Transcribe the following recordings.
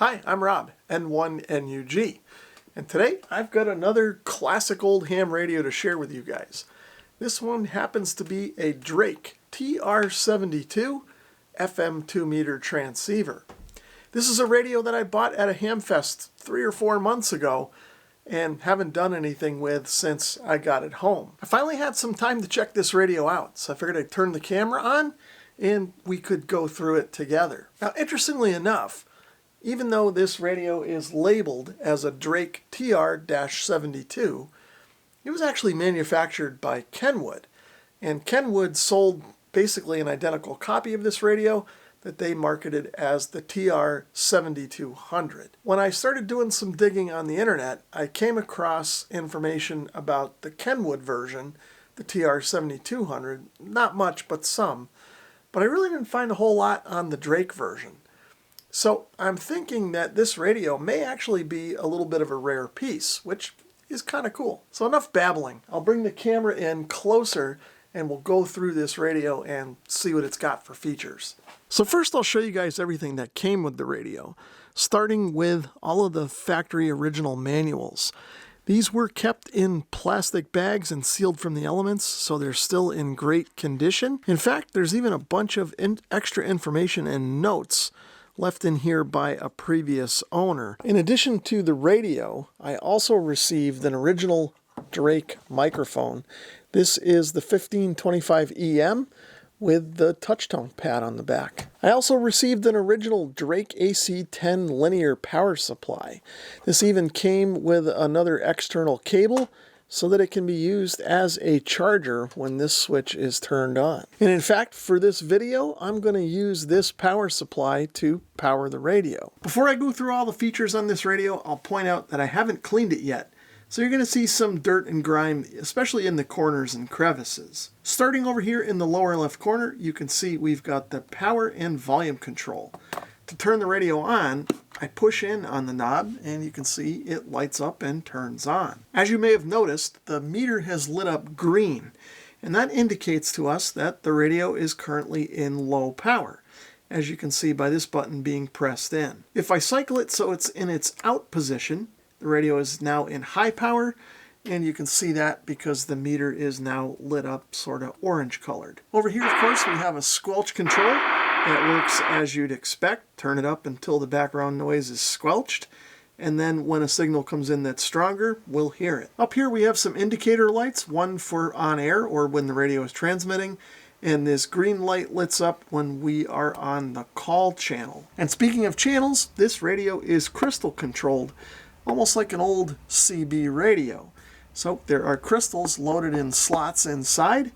Hi, I'm Rob, N1NUG, and today I've got another classic old ham radio to share with you guys. This one happens to be a Drake TR-72 FM 2-meter transceiver. This is a radio that I bought at a ham fest 3 or 4 months ago and haven't done anything with since I got it home. I finally had some time to check this radio out, so I figured I'd turn the camera on and we could go through it together. Now, interestingly enough, even though this radio is labeled as a Drake TR-72, it was actually manufactured by Kenwood. And Kenwood sold basically an identical copy of this radio that they marketed as the TR-7200. When I started doing some digging on the internet, I came across information about the Kenwood version, the TR-7200, not much but some, but I really didn't find a whole lot on the Drake version. So I'm thinking that this radio may actually be a little bit of a rare piece, which is kind of cool. So enough babbling. I'll bring the camera in closer and we'll go through this radio and see what it's got for features. So first I'll show you guys everything that came with the radio, starting with all of the factory original manuals. These were kept in plastic bags and sealed from the elements, so they're still in great condition. In fact, there's even a bunch of extra information and notes left in here by a previous owner. In addition to the radio, I also received an original Drake microphone. This is the 1525 EM with the touchtone pad on the back. I also received an original Drake AC-10 linear power supply. This even came with another external cable so that it can be used as a charger when this switch is turned on. And in fact, for this video, I'm going to use this power supply to power the radio. Before I go through all the features on this radio, I'll point out that I haven't cleaned it yet. So you're going to see some dirt and grime, especially in the corners and crevices. Starting over here in the lower left corner, you can see we've got the power and volume control. To turn the radio on, I push in on the knob and you can see it lights up and turns on. As you may have noticed, the meter has lit up green, and that indicates to us that the radio is currently in low power, as you can see by this button being pressed in. If I cycle it so it's in its out position, the radio is now in high power, and you can see that because the meter is now lit up sort of orange colored. Over here, of course, we have a squelch control that works as you'd expect. Turn it up until the background noise is squelched, and then when a signal comes in that's stronger, we'll hear it. Up here we have some indicator lights, one for on air or when the radio is transmitting, and this green light lights up when we are on the call channel. And speaking of channels, this radio is crystal controlled, almost like an old CB radio. So there are crystals loaded in slots inside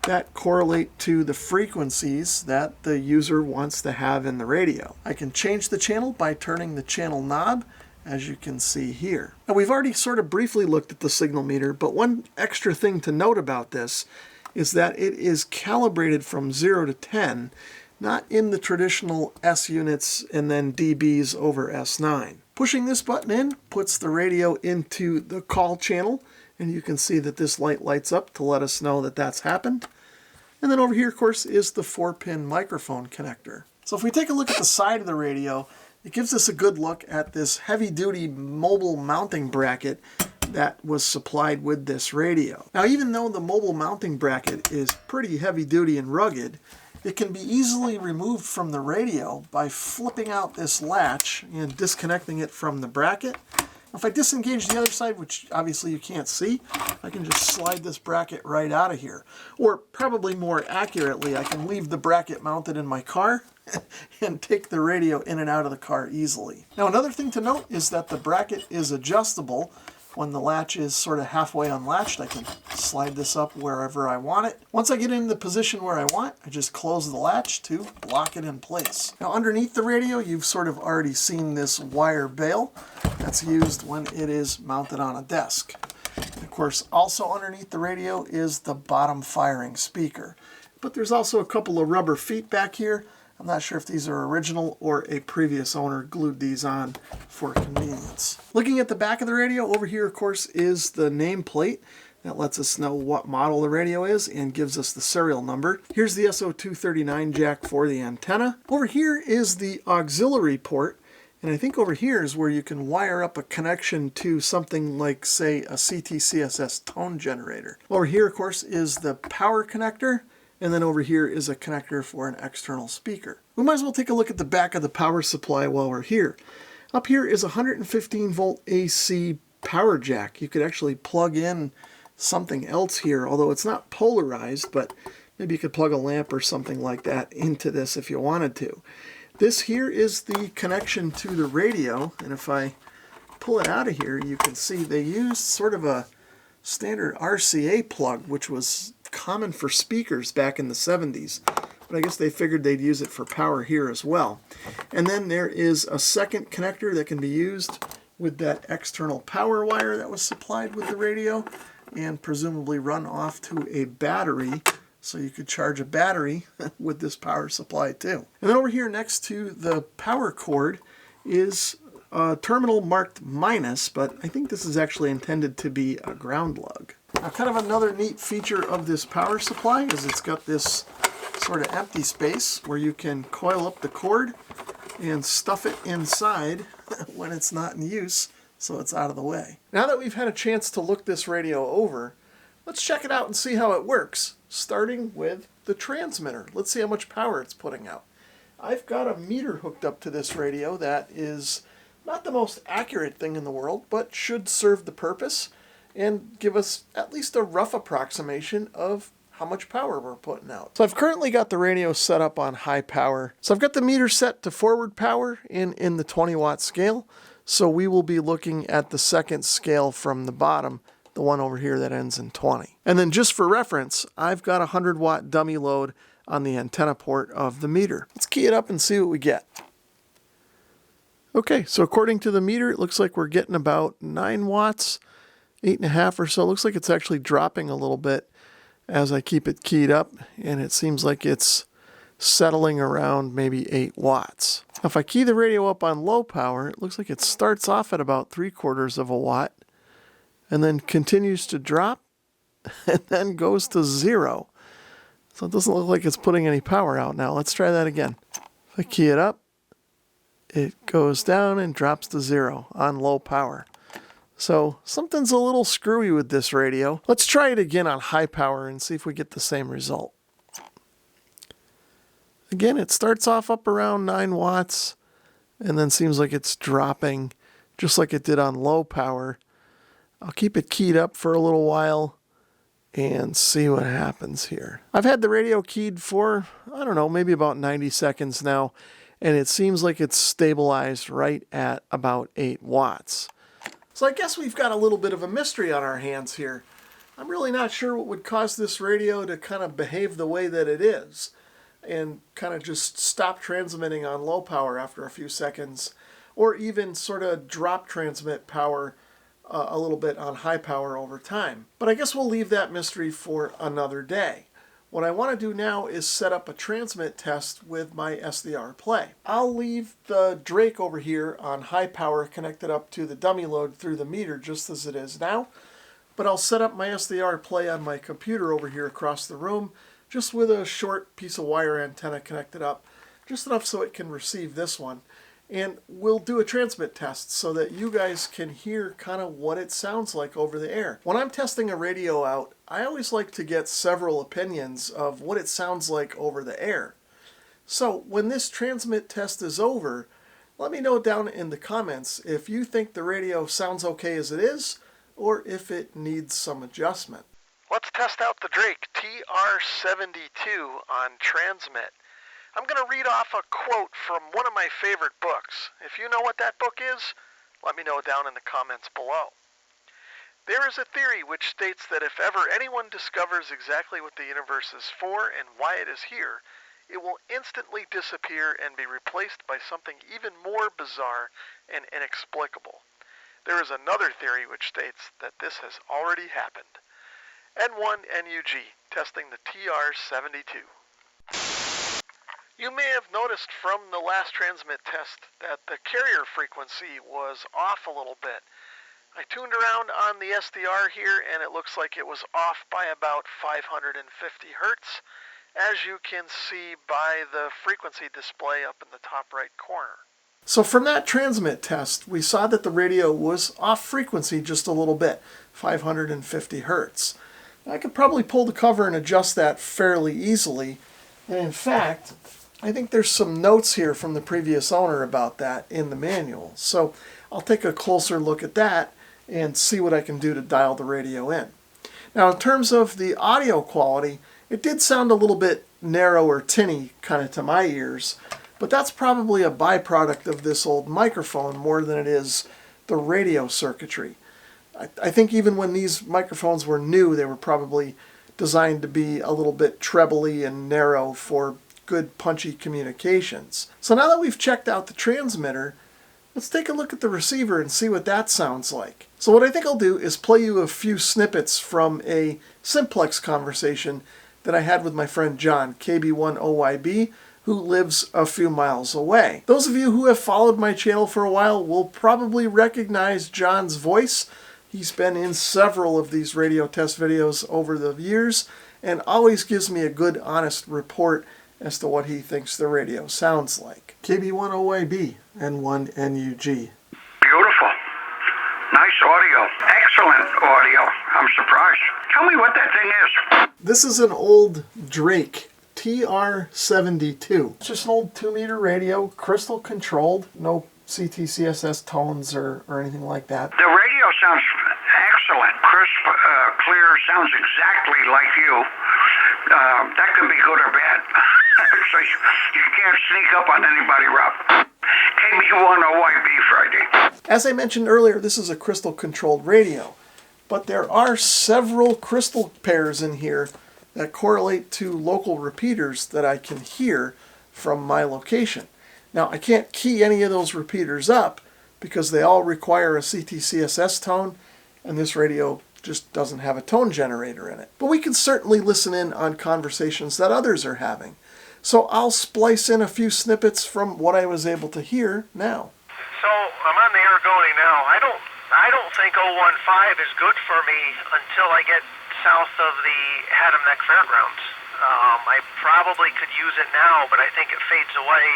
that correlate to the frequencies that the user wants to have in the radio. I can change the channel by turning the channel knob, as you can see here. Now, we've already sort of briefly looked at the signal meter, but one extra thing to note about this is that it is calibrated from 0 to 10, not in the traditional S units and then dBs over S9. Pushing this button in puts the radio into the call channel, and you can see that this light lights up to let us know that that's happened. And then over here, of course, is the 4-pin microphone connector. So if we take a look at the side of the radio, it gives us a good look at this heavy-duty mobile mounting bracket that was supplied with this radio. Now, even though the mobile mounting bracket is pretty heavy-duty and rugged, it can be easily removed from the radio by flipping out this latch and disconnecting it from the bracket. If I disengage the other side, which obviously you can't see, I can just slide this bracket right out of here. Or probably more accurately, I can leave the bracket mounted in my car and take the radio in and out of the car easily. Now, another thing to note is that the bracket is adjustable. When the latch is sort of halfway unlatched, I can slide this up wherever I want it. Once I get in the position where I want, I just close the latch to lock it in place. Now, underneath the radio, you've sort of already seen this wire bail that's used when it is mounted on a desk. Of course, also underneath the radio is the bottom firing speaker. But there's also a couple of rubber feet back here. I'm not sure if these are original or a previous owner glued these on for convenience. Looking at the back of the radio, over here, of course, is the nameplate that lets us know what model the radio is and gives us the serial number. Here's the SO239 jack for the antenna. Over here is the auxiliary port, And I think over here is where you can wire up a connection to something like, say, a CT-CSS tone generator. Over here, of course, is the power connector, and then over here is a connector for an external speaker. We might as well take a look at the back of the power supply while we're here. Up here is a 115 volt AC power jack. You could actually plug in something else here, although it's not polarized, but maybe you could plug a lamp or something like that into this if you wanted to. This here is the connection to the radio, and if I pull it out of here, you can see they used sort of a standard RCA plug, which was common for speakers back in the 70s. But I guess they figured they'd use it for power here as well. And then there is a second connector that can be used with that external power wire that was supplied with the radio, and presumably run off to a battery, so you could charge a battery with this power supply too. And then over here next to the power cord is a terminal marked minus, but I think this is actually intended to be a ground lug. Now, kind of another neat feature of this power supply is it's got this sort of empty space where you can coil up the cord and stuff it inside when it's not in use, so it's out of the way. Now that we've had a chance to look this radio over, let's check it out and see how it works, starting with the transmitter. Let's see how much power it's putting out. I've got a meter hooked up to this radio that is not the most accurate thing in the world, but should serve the purpose and give us at least a rough approximation of how much power we're putting out. So I've currently got the radio set up on high power. So I've got the meter set to forward power in the 20 watt scale. So we will be looking at the second scale from the bottom, the one over here that ends in 20. And then just for reference, I've got a 100 watt dummy load on the antenna port of the meter. Let's key it up and see what we get. Okay, so according to the meter, it looks like we're getting about 9 watts, 8.5 or so. Looks like it's actually dropping a little bit as I keep it keyed up, and it seems like it's settling around maybe 8 watts. If I key the radio up on low power, it looks like it starts off at about 3/4 of a watt and then continues to drop and then goes to 0. So it doesn't look like it's putting any power out now. Let's try that again. If I key it up, it goes down and drops to 0 on low power. So something's a little screwy with this radio. Let's try it again on high power and see if we get the same result. Again, it starts off up around 9 watts and then seems like it's dropping just like it did on low power. I'll keep it keyed up for a little while and see what happens here. I've had the radio keyed for, I don't know, maybe about 90 seconds now, and it seems like it's stabilized right at about 8 watts. So I guess we've got a little bit of a mystery on our hands here. I'm really not sure what would cause this radio to kind of behave the way that it is and kind of just stop transmitting on low power after a few seconds, or even sort of drop transmit power a little bit on high power over time. But I guess we'll leave that mystery for another day. What I want to do now is set up a transmit test with my SDR play. I'll leave the Drake over here on high power connected up to the dummy load through the meter just as it is now, but I'll set up my SDR play on my computer over here across the room just with a short piece of wire antenna connected up, just enough so it can receive this one. And we'll do a transmit test so that you guys can hear kind of what it sounds like over the air. When I'm testing a radio out, I always like to get several opinions of what it sounds like over the air. So when this transmit test is over, let me know down in the comments if you think the radio sounds okay as it is, or if it needs some adjustment. Let's test out the Drake TR-72 on transmit. I'm going to read off a quote from one of my favorite books. If you know what that book is, let me know down in the comments below. There is a theory which states that if ever anyone discovers exactly what the universe is for and why it is here, it will instantly disappear and be replaced by something even more bizarre and inexplicable. There is another theory which states that this has already happened. N1 NUG, testing the TR-72. You may have noticed from the last transmit test that the carrier frequency was off a little bit. I tuned around on the SDR here and it looks like it was off by about 550 hertz, as you can see by the frequency display up in the top right corner. So from that transmit test, we saw that the radio was off frequency just a little bit, 550 hertz. I could probably pull the cover and adjust that fairly easily. And in fact, I think there's some notes here from the previous owner about that in the manual. So I'll take a closer look at that and see what I can do to dial the radio in. Now in terms of the audio quality, it did sound a little bit narrow or tinny kind of to my ears, but that's probably a byproduct of this old microphone more than it is the radio circuitry. I think even when these microphones were new, they were probably designed to be a little bit trebly and narrow for good punchy communications. So now that we've checked out the transmitter, let's take a look at the receiver and see what that sounds like. So what I think I'll do is play you a few snippets from a simplex conversation that I had with my friend John, KB1OYB, who lives a few miles away. Those of you who have followed my channel for a while will probably recognize John's voice. He's been in several of these radio test videos over the years and always gives me a good, honest report as to what he thinks the radio sounds like. KB1OYB, N1NUG. Beautiful. Nice audio. Excellent audio. I'm surprised. Tell me what that thing is. This is an old Drake TR-72. It's just an old 2-meter radio, crystal controlled, no CTCSS tones or anything like that. The radio sounds excellent. Crisp, clear, sounds exactly like you. That can be good or bad. So you can't sneak up on anybody, Rob. KB1OYB Friday. As I mentioned earlier, this is a crystal controlled radio, but there are several crystal pairs in here that correlate to local repeaters that I can hear from my location. Now, I can't key any of those repeaters up because they all require a CTCSS tone, and this radio just doesn't have a tone generator in it. But we can certainly listen in on conversations that others are having. So I'll splice in a few snippets from what I was able to hear now. So I'm on the air going now. I don't think 015 is good for me until I get south of the Haddam Neck Fairgrounds. I probably could use it now, but I think it fades away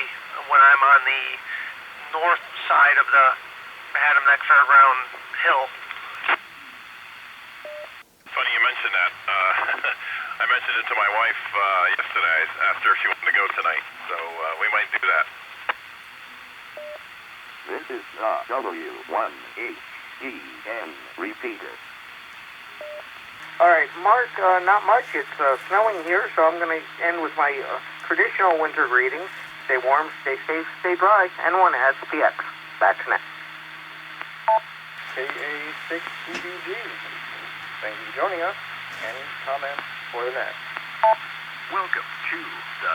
when I'm on the north side of the Haddam Neck Fairground hill. Funny you mentioned that. I mentioned it to my wife yesterday. I asked her if she wanted to go tonight, so we might do that. This is the W1HEN repeater. All right, Mark, not much. It's snowing here, so I'm going to end with my traditional winter greetings. Stay warm, stay safe, stay dry. N1SPX. Back to next. KA6CBG. Thank you for joining us. Any comments for the next? Welcome to the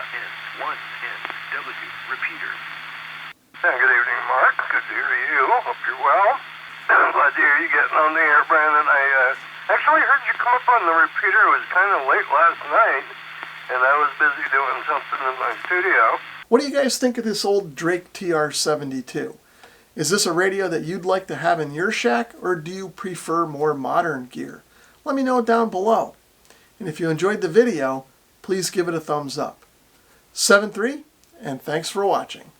N1NW repeater. Good evening, Mark. Good to hear you. Hope you're well. I'm glad to hear you getting on the air, Brandon. I actually heard you come up on the repeater. It was kind of late last night, and I was busy doing something in my studio. What do you guys think of this old Drake TR-72? Is this a radio that you'd like to have in your shack, or do you prefer more modern gear? Let me know down below. And if you enjoyed the video, please give it a thumbs up. 7-3, and thanks for watching.